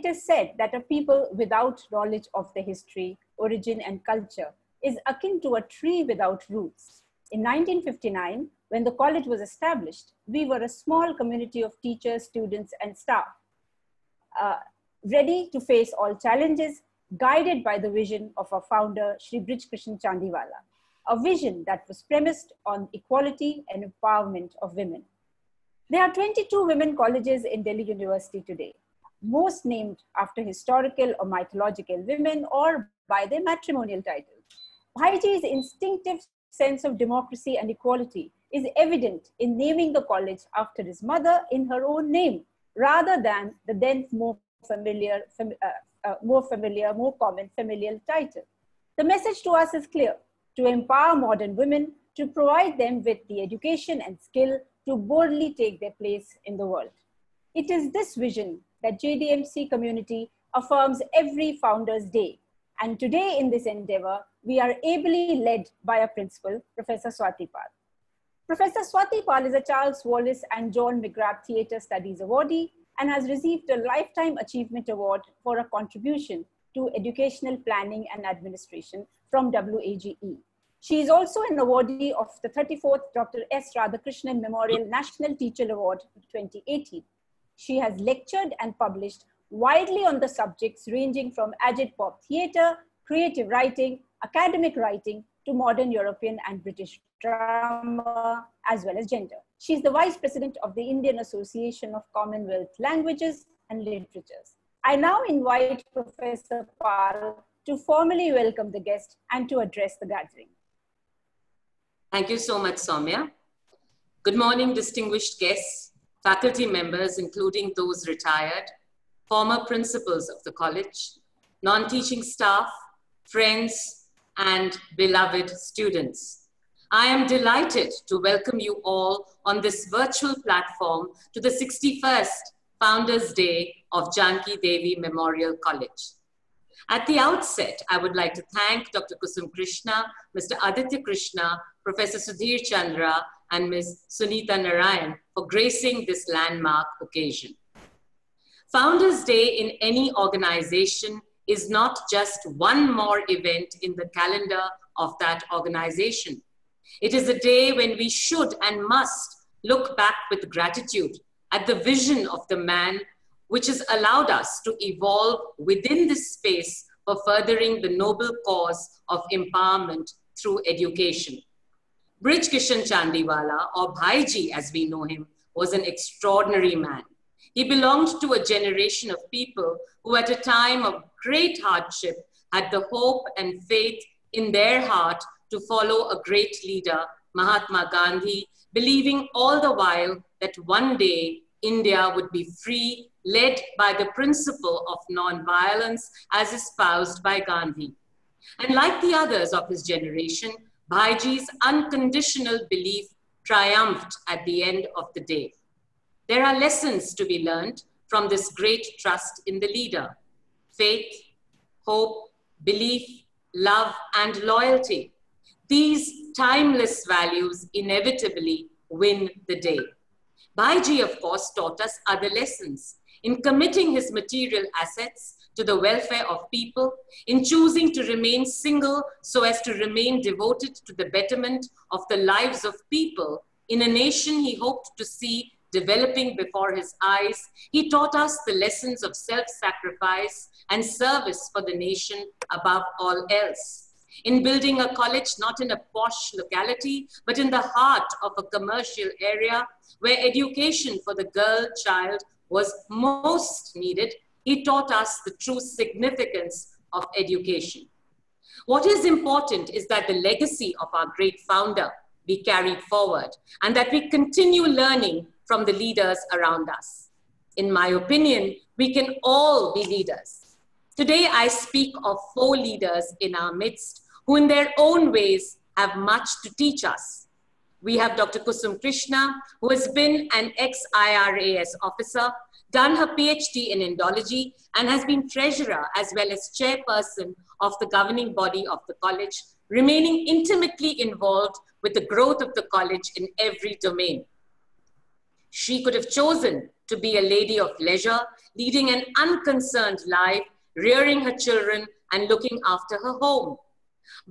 is said that a people without knowledge of their history, origin, and culture is akin to a tree without roots. In 1959, when the college was established, we were a small community of teachers, students, and staff, ready to face all challenges, guided by the vision of our founder, Shri Brij Krishan Chandiwala, a vision that was premised on equality and empowerment of women. There are 22 women colleges in Delhi University today, most named after historical or mythological women or by their matrimonial titles. Bhaiji's instinctive sense of democracy and equality is evident in naming the college after his mother in her own name, rather than the then more common familial title. The message to us is clear: to empower modern women, to provide them with the education and skill to boldly take their place in the world. It is this vision that JDMC community affirms every Founders Day. And today in this endeavor, we are ably led by a principal, Professor Swati Pal. Professor Swati Pal is a Charles Wallace and John McGrath Theatre Studies awardee and has received a Lifetime Achievement Award for a contribution to educational planning and administration from WAGE. She is also an awardee of the 34th Dr. S. Radhakrishnan Memorial National Teacher Award 2018. She has lectured and published widely on the subjects ranging from agit pop theatre, creative writing, academic writing, to modern European and British drama, as well as gender. She is the Vice President of the Indian Association of Commonwealth Languages and Literatures. I now invite Professor Pal to formally welcome the guest and to address the gathering. Thank you so much, Soumya. Good morning, distinguished guests, faculty members, including those retired, former principals of the college, non-teaching staff, friends, and beloved students. I am delighted to welcome you all on this virtual platform to the 61st Founders Day of Janki Devi Memorial College. At the outset, I would like to thank Dr. Kusum Krishna, Mr. Aditya Krishna, Professor Sudhir Chandra, and Ms. Sunita Narayan for gracing this landmark occasion. Founders Day in any organization is not just one more event in the calendar of that organization. It is a day when we should and must look back with gratitude at the vision of the man which has allowed us to evolve within this space for furthering the noble cause of empowerment through education. Brij Krishan Chandiwala, or Bhaiji as we know him, was an extraordinary man. He belonged to a generation of people who at a time of great hardship had the hope and faith in their heart to follow a great leader, Mahatma Gandhi, believing all the while that one day India would be free, led by the principle of non-violence as espoused by Gandhi. And like the others of his generation, Bhaiji's unconditional belief triumphed at the end of the day. There are lessons to be learned from this great trust in the leader: faith, hope, belief, love, and loyalty. These timeless values inevitably win the day. Bhaiji, of course, taught us other lessons in committing his material assets to the welfare of people, in choosing to remain single so as to remain devoted to the betterment of the lives of people in a nation he hoped to see developing before his eyes. He taught us the lessons of self-sacrifice and service for the nation above all else. In building a college not in a posh locality, but in the heart of a commercial area where education for the girl child was most needed, he taught us the true significance of education. What is important is that the legacy of our great founder be carried forward and that we continue learning from the leaders around us. In my opinion, we can all be leaders. Today, I speak of 4 leaders in our midst who in their own ways have much to teach us. We have Dr. Kusum Krishna, who has been an ex-IRAS officer, done her PhD in Indology, and has been treasurer as well as chairperson of the governing body of the college, remaining intimately involved with the growth of the college in every domain. She could have chosen to be a lady of leisure, leading an unconcerned life, rearing her children and looking after her home.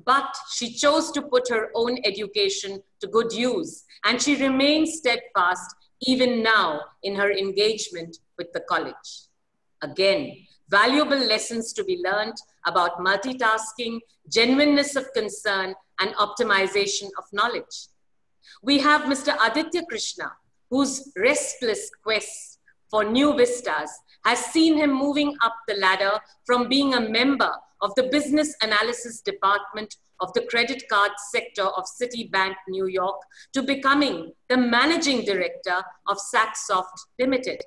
But she chose to put her own education to good use, and she remains steadfast even now in her engagement with the college. Again, valuable lessons to be learned about multitasking, genuineness of concern, and optimization of knowledge. We have Mr. Aditya Krishna, whose restless quest for new vistas has seen him moving up the ladder from being a member of the business analysis department of the credit card sector of Citibank, New York, to becoming the managing director of Saxoft Limited.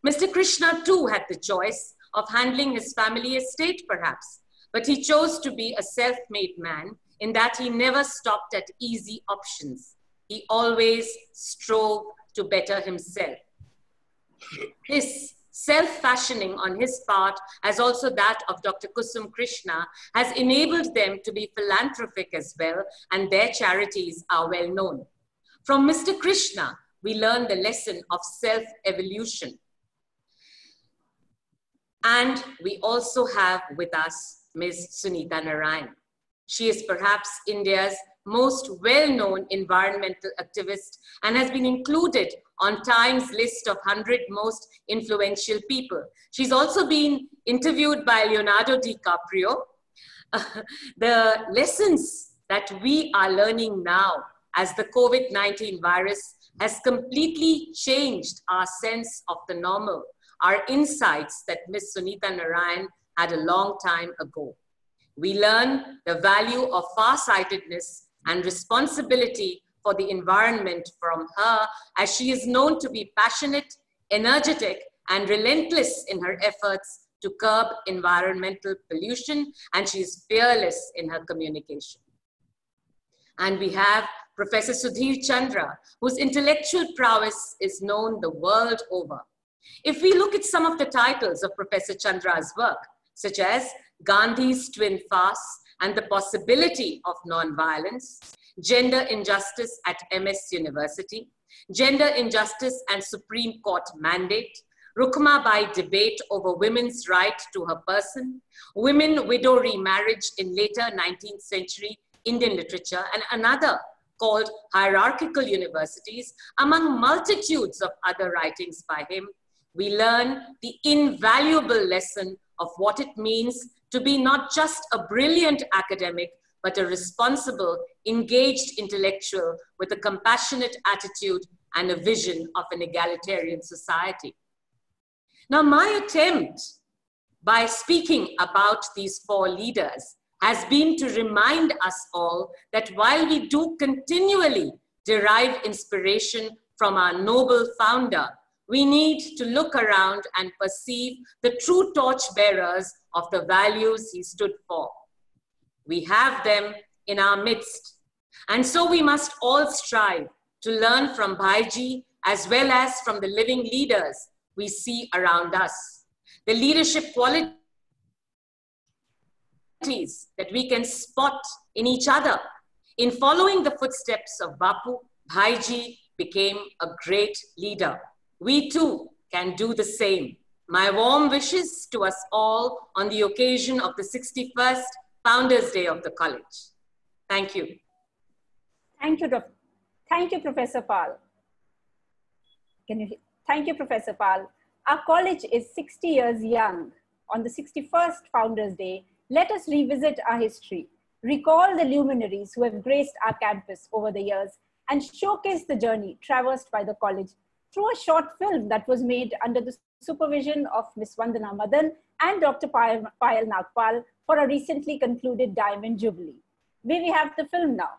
Mr. Krishna too had the choice of handling his family estate perhaps, but he chose to be a self-made man in that he never stopped at easy options. He always strove to better himself. This self-fashioning on his part, as also that of Dr. Kusum Krishna, has enabled them to be philanthropic as well, and their charities are well known. From Mr. Krishna, we learn the lesson of self-evolution. And we also have with us Ms. Sunita Narayan. She is perhaps India's most well-known environmental activist and has been included on Time's list of 100 most influential people. She's also been interviewed by Leonardo DiCaprio. The lessons that we are learning now as the COVID-19 virus has completely changed our sense of the normal, our insights that Ms. Sunita Narayan had a long time ago. We learn the value of farsightedness and responsibility for the environment from her, as she is known to be passionate, energetic, and relentless in her efforts to curb environmental pollution, and she is fearless in her communication. And we have Professor Sudhir Chandra, whose intellectual prowess is known the world over. If we look at some of the titles of Professor Chandra's work, such as Gandhi's Twin Fasts and the Possibility of Nonviolence, Gender Injustice at MS University, Gender Injustice and Supreme Court Mandate, Rukmabai Debate over Women's Right to Her Person, Women-Widow Remarriage in Later 19th Century Indian Literature, and another called Hierarchical Universities, among multitudes of other writings by him, we learn the invaluable lesson of what it means to be not just a brilliant academic, but a responsible, engaged intellectual with a compassionate attitude and a vision of an egalitarian society. Now, my attempt by speaking about these four leaders has been to remind us all that while we do continually derive inspiration from our noble founder, we need to look around and perceive the true torchbearers of the values he stood for. We have them in our midst. And so we must all strive to learn from Bhaiji as well as from the living leaders we see around us. The leadership qualities that we can spot in each other. In following the footsteps of Bapu, Bhaiji became a great leader. We too can do the same. My warm wishes to us all on the occasion of the 61st Founders Day of the college. Thank you. Thank you, Professor Pal. Thank you, Professor Pal. Our college is 60 years young. On the 61st Founders Day, let us revisit our history, recall the luminaries who have graced our campus over the years, and showcase the journey traversed by the college through a short film that was made under the supervision of Ms. Vandana Madan and Dr. Payal Nagpal for a recently concluded Diamond Jubilee. May we have the film now?